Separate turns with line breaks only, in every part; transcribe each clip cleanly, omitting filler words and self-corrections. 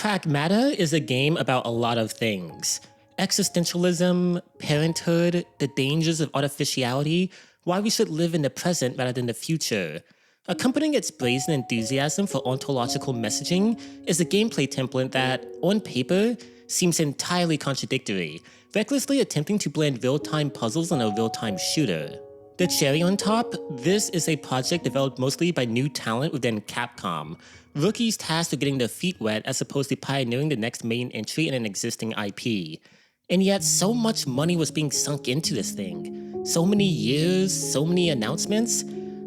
PRAGMATA is a game about a lot of things. Existentialism, parenthood, the dangers of artificiality, why we should live in the present rather than the future. Accompanying its brazen enthusiasm for ontological messaging is a gameplay template that, on paper, seems entirely contradictory, recklessly attempting to blend real-time puzzles on a real-time shooter. The cherry on top, this is a project developed mostly by new talent within Capcom, rookies tasked with getting their feet wet as opposed to pioneering the next main entry in an existing IP. And yet so much money was being sunk into this thing. So many years, so many announcements.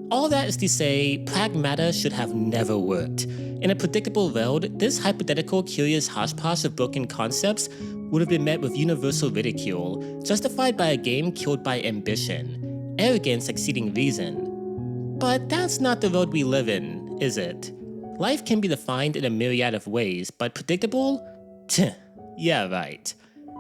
All that is to say, PRAGMATA should have never worked. In a predictable world, this hypothetical curious hodgepodge of broken concepts would have been met with universal ridicule, justified by a game killed by ambition, arrogance exceeding reason. But that's not the world we live in, is it? Life can be defined in a myriad of ways, but predictable? Tch, yeah, right.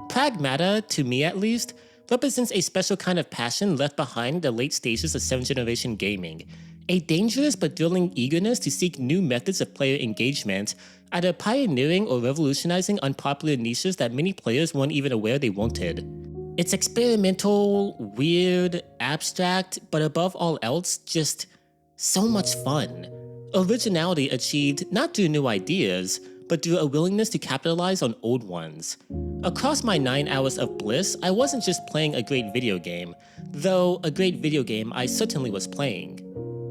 PRAGMATA, to me at least, represents a special kind of passion left behind in the late stages of 7th generation gaming. A dangerous but thrilling eagerness to seek new methods of player engagement, either pioneering or revolutionizing unpopular niches that many players weren't even aware they wanted. It's experimental, weird, abstract, but above all else, just so much fun. Originality achieved not through new ideas, but through a willingness to capitalize on old ones. Across my 9 hours of bliss, I wasn't just playing a great video game, though a great video game I certainly was playing.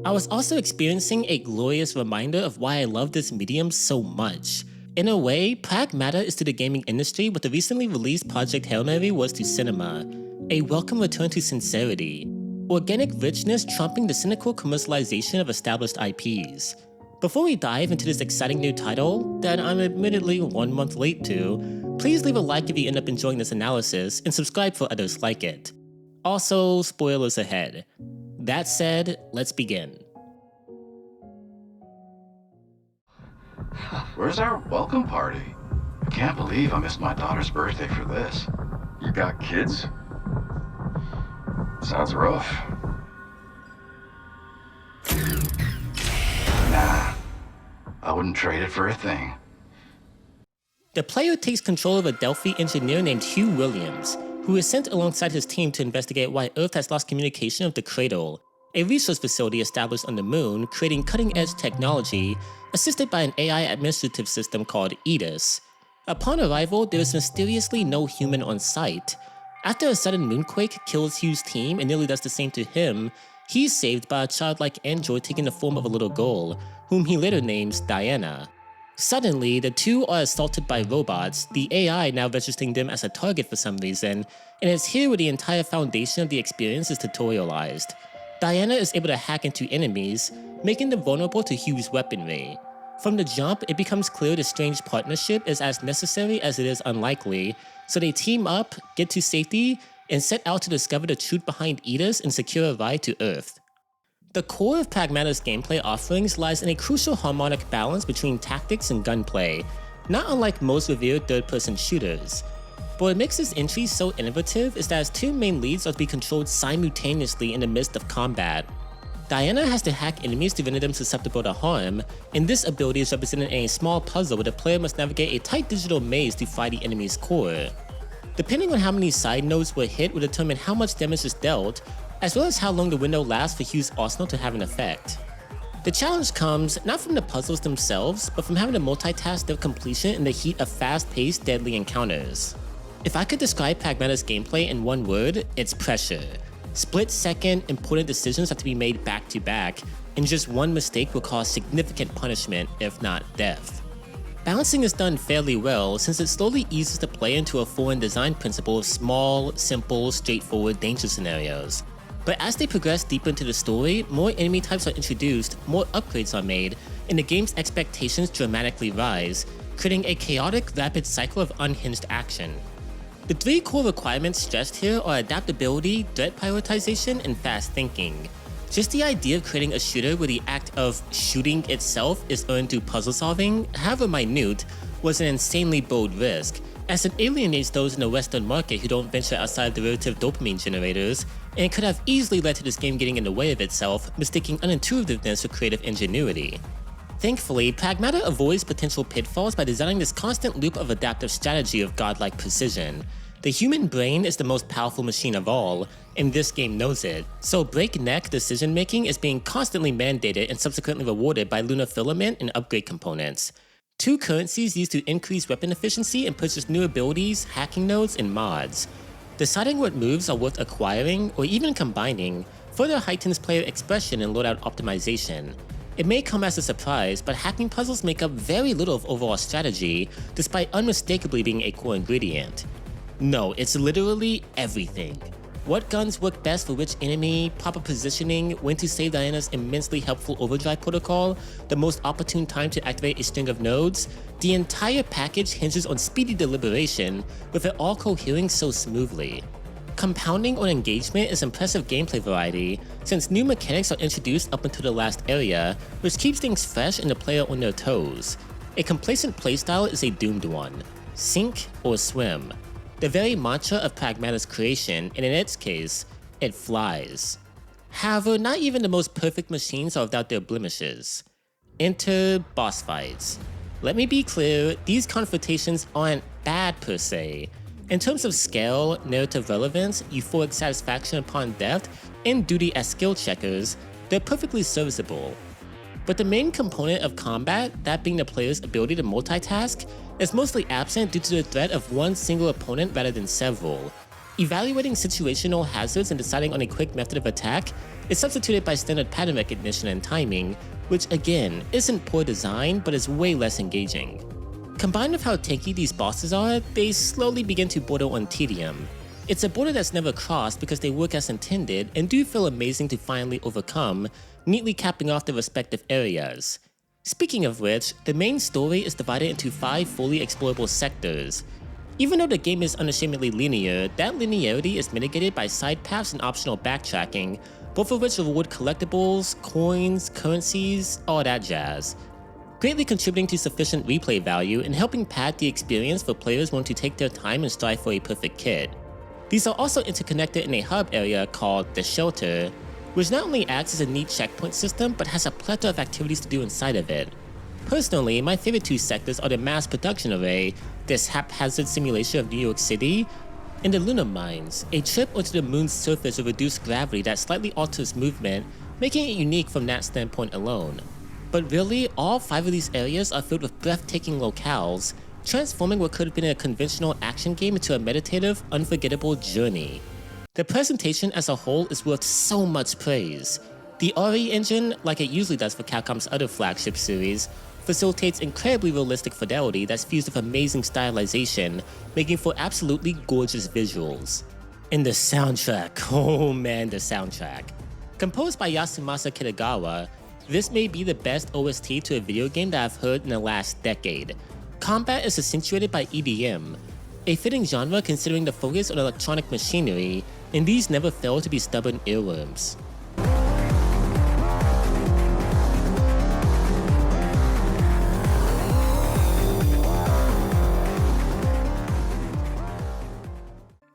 I was also experiencing a glorious reminder of why I love this medium so much. In a way, PRAGMATA is to the gaming industry what the recently released Project Hail Mary was to cinema, a welcome return to sincerity. Organic richness trumping the cynical commercialization of established IPs. Before we dive into this exciting new title, that I'm admittedly 1 month late to, please leave a like if you end up enjoying this analysis and subscribe for others like it. Also, spoilers ahead. That said, let's begin.
Where's our welcome party? I can't believe I missed my daughter's birthday for this.
You got kids?
Sounds rough. Nah, I wouldn't trade it for a thing.
The player takes control of a Delphi engineer named Hugh Williams, who is sent alongside his team to investigate why Earth has lost communication with the Cradle, a research facility established on the moon creating cutting-edge technology assisted by an AI administrative system called EDIS. Upon arrival, there is mysteriously no human on site. After a sudden moonquake kills Hugh's team and nearly does the same to him, he's saved by a childlike android taking the form of a little girl, whom he later names Diana. Suddenly, the two are assaulted by robots, the AI now registering them as a target for some reason, and it's here where the entire foundation of the experience is tutorialized. Diana is able to hack into enemies, making them vulnerable to Hugh's weaponry. From the jump, it becomes clear the strange partnership is as necessary as it is unlikely, so they team up, get to safety, and set out to discover the truth behind EDIS and secure a ride to Earth. The core of PRAGMATA's gameplay offerings lies in a crucial harmonic balance between tactics and gunplay, not unlike most revered third-person shooters. But what makes this entry so innovative is that its two main leads are to be controlled simultaneously in the midst of combat. Diana has to hack enemies to render them susceptible to harm, and this ability is represented in a small puzzle where the player must navigate a tight digital maze to find the enemy's core. Depending on how many side nodes were hit will determine how much damage is dealt, as well as how long the window lasts for Hugh's arsenal to have an effect. The challenge comes not from the puzzles themselves, but from having to multitask their completion in the heat of fast-paced, deadly encounters. If I could describe PRAGMATA's gameplay in one word, it's pressure. Split-second, important decisions have to be made back-to-back, and just one mistake will cause significant punishment, if not death. Balancing is done fairly well since it slowly eases the player into a foreign design principle of small, simple, straightforward danger scenarios. But as they progress deeper into the story, more enemy types are introduced, more upgrades are made, and the game's expectations dramatically rise, creating a chaotic, rapid cycle of unhinged action. The three core requirements stressed here are adaptability, threat prioritization, and fast thinking. Just the idea of creating a shooter where the act of shooting itself is earned through puzzle solving, however minute, was an insanely bold risk, as it alienates those in the Western market who don't venture outside the relative dopamine generators, and it could have easily led to this game getting in the way of itself, mistaking unintuitiveness for creative ingenuity. Thankfully, Pragmata avoids potential pitfalls by designing this constant loop of adaptive strategy of godlike precision. The human brain is the most powerful machine of all, and this game knows it, so breakneck decision making is being constantly mandated and subsequently rewarded by lunar filament and upgrade components. Two currencies used to increase weapon efficiency and purchase new abilities, hacking nodes, and mods. Deciding what moves are worth acquiring or even combining further heightens player expression and loadout optimization. It may come as a surprise, but hacking puzzles make up very little of overall strategy, despite unmistakably being a core ingredient. No, it's literally everything. What guns work best for which enemy, proper positioning, when to save Diana's immensely helpful overdrive protocol, the most opportune time to activate a string of nodes, the entire package hinges on speedy deliberation, with it all cohering so smoothly. Compounding on engagement is impressive gameplay variety, since new mechanics are introduced up until the last area, which keeps things fresh and the player on their toes. A complacent playstyle is a doomed one. Sink or swim. The very mantra of Pragmata's creation, and in its case, it flies. However, not even the most perfect machines are without their blemishes. Enter boss fights. Let me be clear, these confrontations aren't bad per se. In terms of scale, narrative relevance, euphoric satisfaction upon death, and duty as skill checkers, they're perfectly serviceable. But the main component of combat, that being the player's ability to multitask, is mostly absent due to the threat of one single opponent rather than several. Evaluating situational hazards and deciding on a quick method of attack is substituted by standard pattern recognition and timing, which again isn't poor design but is way less engaging. Combined with how tanky these bosses are, they slowly begin to border on tedium. It's a border that's never crossed because they work as intended and do feel amazing to finally overcome, neatly capping off the respective areas. Speaking of which, the main story is divided into 5 fully explorable sectors. Even though the game is unashamedly linear, that linearity is mitigated by side paths and optional backtracking, both of which reward collectibles, coins, currencies, all that jazz, greatly contributing to sufficient replay value and helping pad the experience for players wanting to take their time and strive for a perfect kit. These are also interconnected in a hub area called The Shelter, which not only acts as a neat checkpoint system but has a plethora of activities to do inside of it. Personally, my favorite 2 sectors are the mass production array, this haphazard simulation of New York City, and the lunar mines, a trip onto the moon's surface with reduced gravity that slightly alters movement, making it unique from that standpoint alone. But really, all 5 of these areas are filled with breathtaking locales, transforming what could have been a conventional action game into a meditative, unforgettable journey. The presentation as a whole is worth so much praise. The RE engine, like it usually does for Capcom's other flagship series, facilitates incredibly realistic fidelity that's fused with amazing stylization, making for absolutely gorgeous visuals. And the soundtrack, oh man, the soundtrack. Composed by Yasumasa Kitagawa, this may be the best OST to a video game that I've heard in the last decade. Combat is accentuated by EDM, a fitting genre considering the focus on electronic machinery, and these never fail to be stubborn earworms.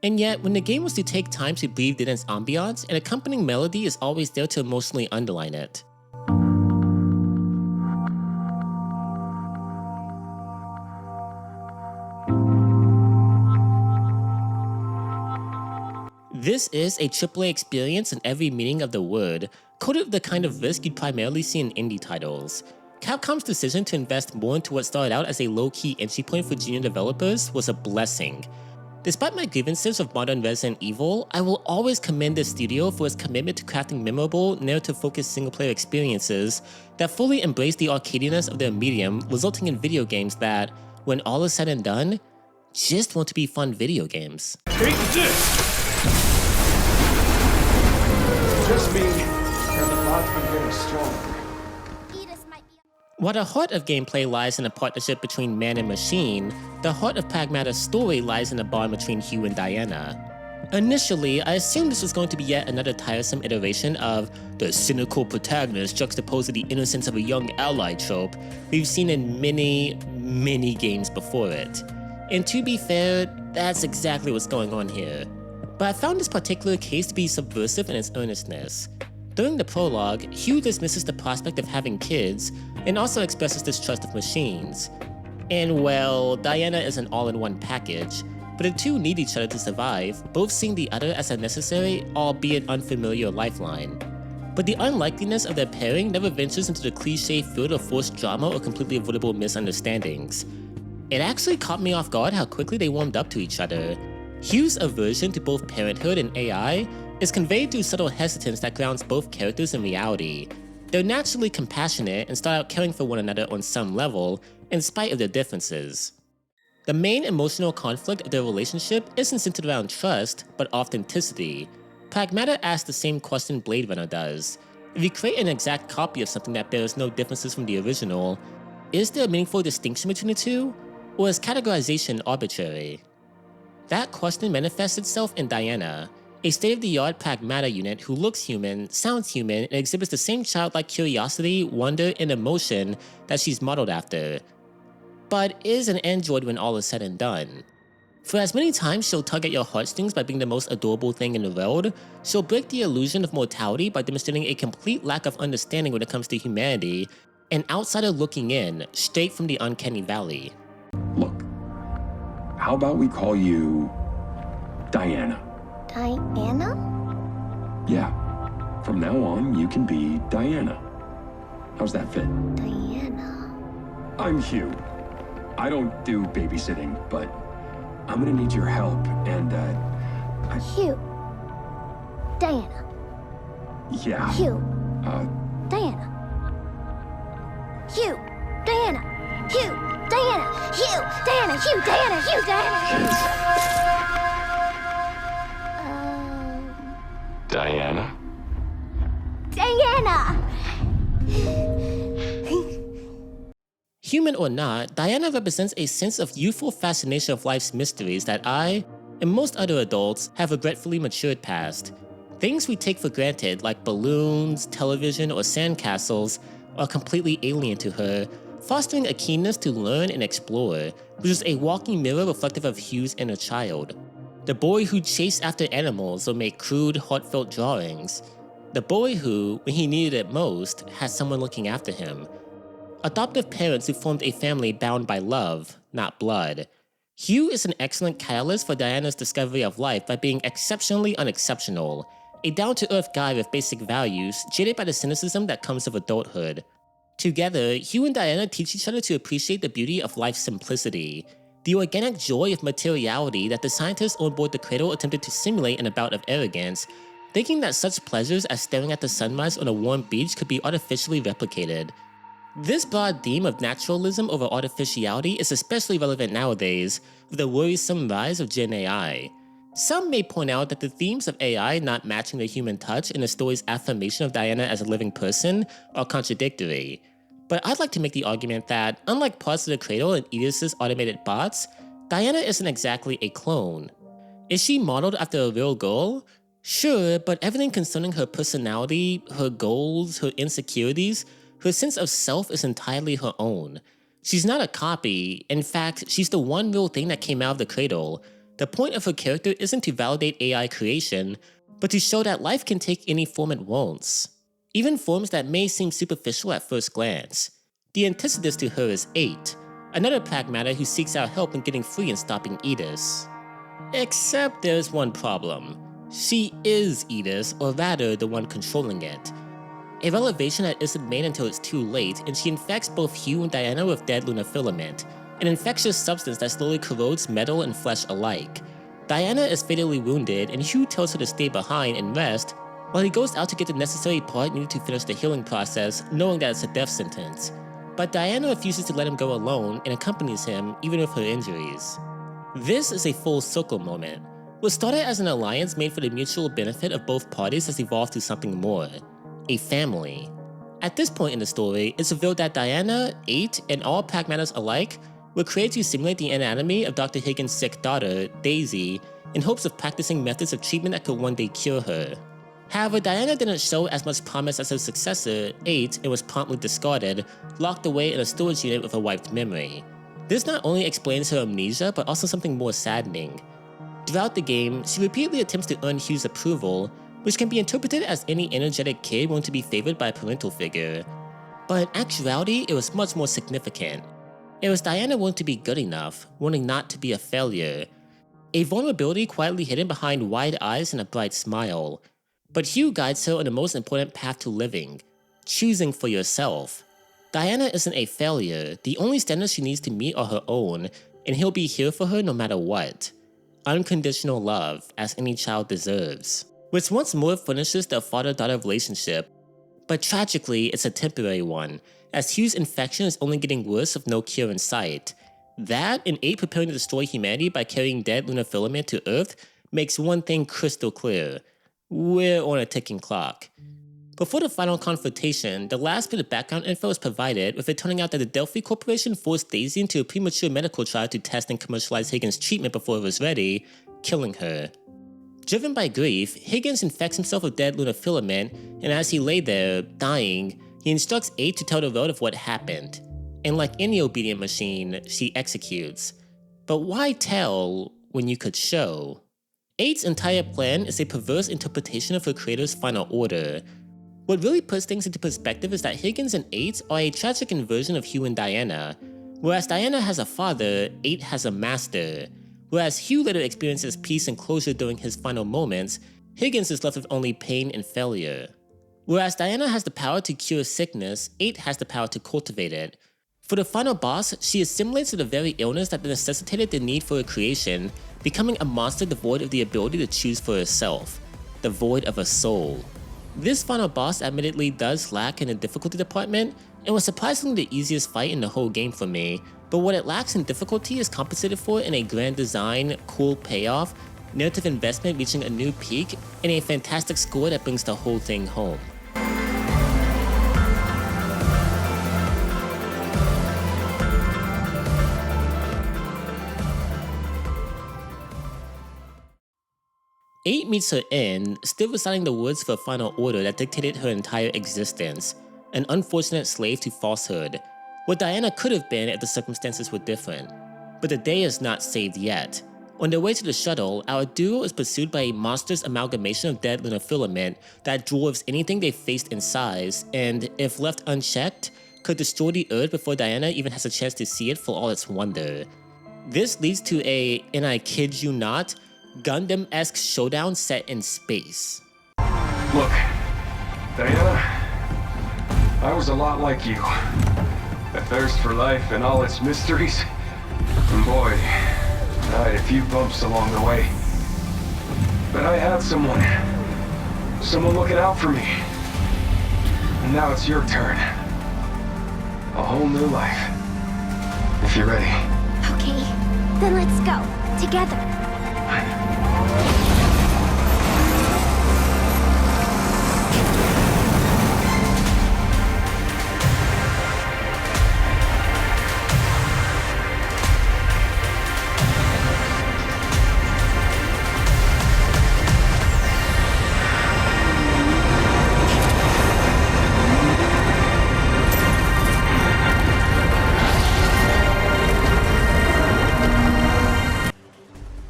And yet, when the game was to take time to breathe in its ambiance, an accompanying melody is always there to emotionally underline it. This is a AAA experience in every meaning of the word, coated with the kind of risk you'd primarily see in indie titles. Capcom's decision to invest more into what started out as a low-key entry point for junior developers was a blessing. Despite my grievances of modern Resident Evil, I will always commend this studio for its commitment to crafting memorable, narrative-focused single-player experiences that fully embrace the arcadiness of their medium, resulting in video games that, when all is said and done, just want to be fun video games.
Take this! Just mean that the bond's been getting stronger.
While the heart of gameplay lies in a partnership between man and machine, the heart of Pragmata's story lies in a bond between Hugh and Diana. Initially, I assumed this was going to be yet another tiresome iteration of the cynical protagonist juxtaposed to the innocence of a young ally trope we've seen in many games before it. And to be fair, that's exactly what's going on here. But I found this particular case to be subversive in its earnestness. During the prologue, Hugh dismisses the prospect of having kids and also expresses distrust of machines. And well, Diana is an all-in-one package, but the two need each other to survive, both seeing the other as a necessary, albeit unfamiliar lifeline. But the unlikeliness of their pairing never ventures into the cliché field of forced drama or completely avoidable misunderstandings. It actually caught me off guard how quickly they warmed up to each other. Hugh's aversion to both parenthood and AI is conveyed through subtle hesitance that grounds both characters in reality. They're naturally compassionate and start out caring for one another on some level, in spite of their differences. The main emotional conflict of their relationship isn't centered around trust, but authenticity. PRAGMATA asks the same question Blade Runner does. If you create an exact copy of something that bears no differences from the original, is there a meaningful distinction between the two, or is categorization arbitrary? That question manifests itself in Diana, a state-of-the-art PRAGMATA unit who looks human, sounds human, and exhibits the same childlike curiosity, wonder, and emotion that she's modeled after, but is an android when all is said and done. For as many times she'll tug at your heartstrings by being the most adorable thing in the world, she'll break the illusion of mortality by demonstrating a complete lack of understanding when it comes to humanity, an outsider looking in, straight from the uncanny valley.
Look, how about we call you Diana?
Diana?
Yeah, from now on you can be Diana. How's that fit?
Diana.
I'm Hugh. I don't do babysitting, but I'm gonna need your help, and
Hugh. Diana.
yeah.
Hugh.
Diana.
Hugh. Diana. Hugh. Diana. Hugh. Diana. Hugh. Diana. Hugh. Diana.
Diana?
Diana.
Human or not, Diana represents a sense of youthful fascination of life's mysteries that I, and most other adults, have regretfully matured past. Things we take for granted, like balloons, television, or sandcastles, are completely alien to her, fostering a keenness to learn and explore, which is a walking mirror reflective of Hugh's inner child. The boy who chased after animals or made crude, heartfelt drawings. The boy who, when he needed it most, had someone looking after him. Adoptive parents who formed a family bound by love, not blood. Hugh is an excellent catalyst for Diana's discovery of life by being exceptionally unexceptional, a down-to-earth guy with basic values, jaded by the cynicism that comes of adulthood. Together, Hugh and Diana teach each other to appreciate the beauty of life's simplicity, the organic joy of materiality that the scientists on board the Cradle attempted to simulate in a bout of arrogance, thinking that such pleasures as staring at the sunrise on a warm beach could be artificially replicated. This broad theme of naturalism over artificiality is especially relevant nowadays, with the worrisome rise of Gen AI. Some may point out that the themes of AI not matching the human touch and the story's affirmation of Diana as a living person are contradictory. But I'd like to make the argument that, unlike parts of the Cradle and Edith's automated bots, Diana isn't exactly a clone. Is she modeled after a real girl? Sure, but everything concerning her personality, her goals, her insecurities, her sense of self is entirely her own. She's not a copy. In fact, she's the one real thing that came out of the Cradle. The point of her character isn't to validate AI creation, but to show that life can take any form it wants. Even forms that may seem superficial at first glance. The antithesis to her is 8, another PRAGMATA who seeks out help in getting free and stopping Edith. Except there's one problem. She is Edith, or rather the one controlling it. A revelation that isn't made until it's too late, and she infects both Hugh and Diana with dead lunar filament, an infectious substance that slowly corrodes metal and flesh alike. Diana is fatally wounded, and Hugh tells her to stay behind and rest, while he goes out to get the necessary part needed to finish the healing process, knowing that it's a death sentence. But Diana refuses to let him go alone and accompanies him, even with her injuries. This is a full circle moment. What started as an alliance made for the mutual benefit of both parties has evolved to something more. A family. At this point in the story, it's revealed that Diana, 8, and all PRAGMATAs alike were created to simulate the anatomy of Dr. Higgins' sick daughter, Daisy, in hopes of practicing methods of treatment that could one day cure her. However, Diana didn't show as much promise as her successor, 8, and was promptly discarded, locked away in a storage unit with a wiped memory. This not only explains her amnesia, but also something more saddening. Throughout the game, she repeatedly attempts to earn Hugh's approval, which can be interpreted as any energetic kid wanting to be favored by a parental figure. But in actuality, it was much more significant. It was Diana wanting to be good enough, wanting not to be a failure. A vulnerability quietly hidden behind wide eyes and a bright smile. But Hugh guides her on the most important path to living, choosing for yourself. Diana isn't a failure, the only standards she needs to meet are her own, and he'll be here for her no matter what. Unconditional love, as any child deserves. Which once more furnishes the father-daughter relationship, but tragically it's a temporary one, as Hugh's infection is only getting worse with no cure in sight. That, and 8 preparing to destroy humanity by carrying dead lunar filament to Earth, makes one thing crystal clear. We're on a ticking clock. Before the final confrontation, the last bit of background info is provided, with it turning out that the Delphi Corporation forced Daisy into a premature medical trial to test and commercialize Higgins' treatment before it was ready, killing her. Driven by grief, Higgins infects himself with dead lunar filament, and as he lay there, dying, he instructs 8 to tell the world of what happened. And like any obedient machine, she executes. But why tell when you could show? 8's entire plan is a perverse interpretation of her creator's final order. What really puts things into perspective is that Higgins and 8 are a tragic inversion of Hugh and Diana. Whereas Diana has a father, 8 has a master. Whereas Hugh later experiences peace and closure during his final moments, Higgins is left with only pain and failure. Whereas Diana has the power to cure sickness, 8 has the power to cultivate it. For the final boss, she assimilates to the very illness that necessitated the need for her creation, becoming a monster devoid of the ability to choose for herself, devoid of a soul. This final boss admittedly does lack in the difficulty department, and was surprisingly the easiest fight in the whole game for me, but what it lacks in difficulty is compensated for in a grand design, cool payoff, narrative investment reaching a new peak, and a fantastic score that brings the whole thing home. Eight meets her end, still reciting the words of her final order that dictated her entire existence, an unfortunate slave to falsehood, what Diana could have been if the circumstances were different. But the day is not saved yet. On their way to the shuttle, our duo is pursued by a monstrous amalgamation of dead lunar filament that dwarfs anything they faced in size, and if left unchecked, could destroy the Earth before Diana even has a chance to see it for all its wonder. This leads to a, and I kid you not, Gundam-esque showdown set in space.
Look, Diana, I was a lot like you. A thirst for life and all its mysteries. And boy, I had a few bumps along the way. But I had someone looking out for me. And now it's your turn. A whole new life. If you're ready.
Okay, then let's go. Together.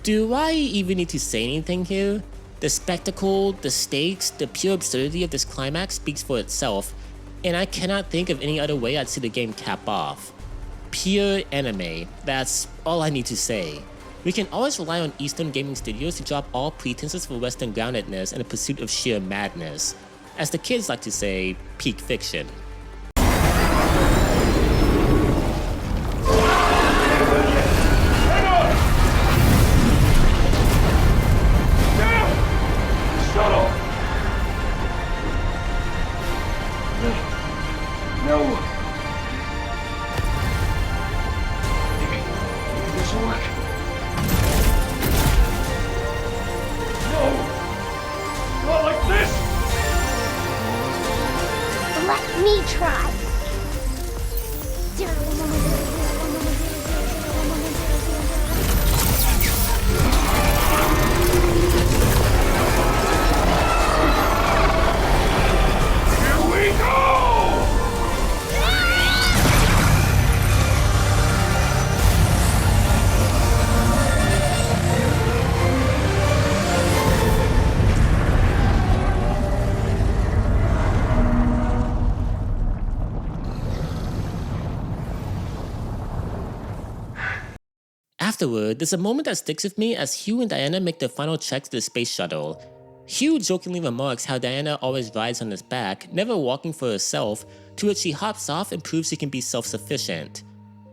Do I even need to say anything here? The spectacle, the stakes, the pure absurdity of this climax speaks for itself, and I cannot think of any other way I'd see the game cap off. Pure anime, that's all I need to say. We can always rely on Eastern gaming studios to drop all pretenses for Western groundedness in the pursuit of sheer madness. As the kids like to say, peak fiction.
Let me try.
Afterward, there's a moment that sticks with me as Hugh and Diana make their final trek to the space shuttle. Hugh jokingly remarks how Diana always rides on his back, never walking for herself, to which she hops off and proves she can be self-sufficient.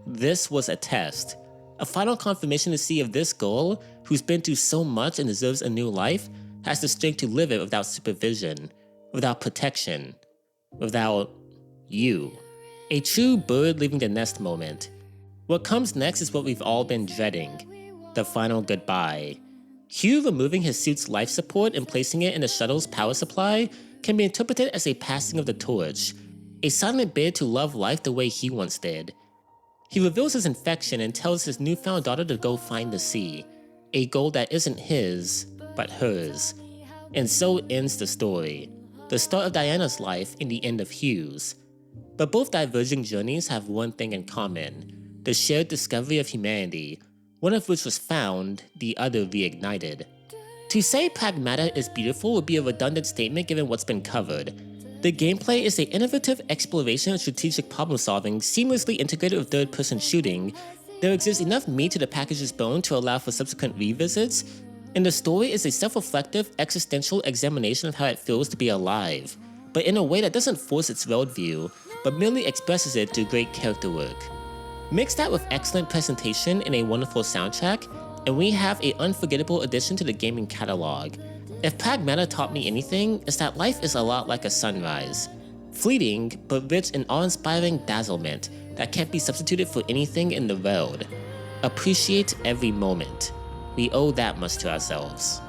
This was a test. A final confirmation to see if this girl, who's been through so much and deserves a new life, has the strength to live it without supervision, without protection, without you. A true bird leaving the nest moment. What comes next is what we've all been dreading, the final goodbye. Hugh removing his suit's life support and placing it in the shuttle's power supply can be interpreted as a passing of the torch, a silent bid to love life the way he once did. He reveals his infection and tells his newfound daughter to go find the sea, a goal that isn't his, but hers. And so ends the story, the start of Diana's life and the end of Hugh's. But both diverging journeys have one thing in common, the shared discovery of humanity, one of which was found, the other reignited. To say Pragmata is beautiful would be a redundant statement given what's been covered. The gameplay is an innovative exploration of strategic problem solving seamlessly integrated with third-person shooting. There exists enough meat to the package's bone to allow for subsequent revisits, and the story is a self-reflective, existential examination of how it feels to be alive, but in a way that doesn't force its worldview, but merely expresses it through great character work. Mix that with excellent presentation and a wonderful soundtrack, and we have an unforgettable addition to the gaming catalog. If Pragmata taught me anything, it's that life is a lot like a sunrise. Fleeting, but rich in awe-inspiring dazzlement that can't be substituted for anything in the world. Appreciate every moment. We owe that much to ourselves.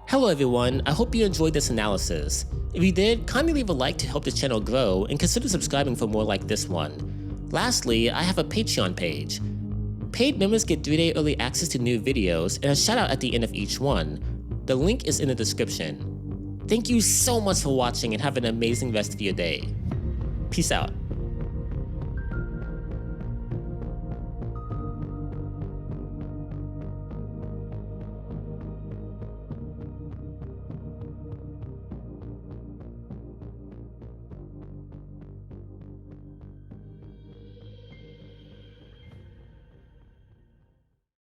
Hello everyone, I hope you enjoyed this analysis. If you did, kindly leave a like to help this channel grow and consider subscribing for more like this one. Lastly, I have a Patreon page. Paid members get 3-day early access to new videos and a shout out at the end of each one. The link is in the description. Thank you so much for watching and have an amazing rest of your day. Peace out.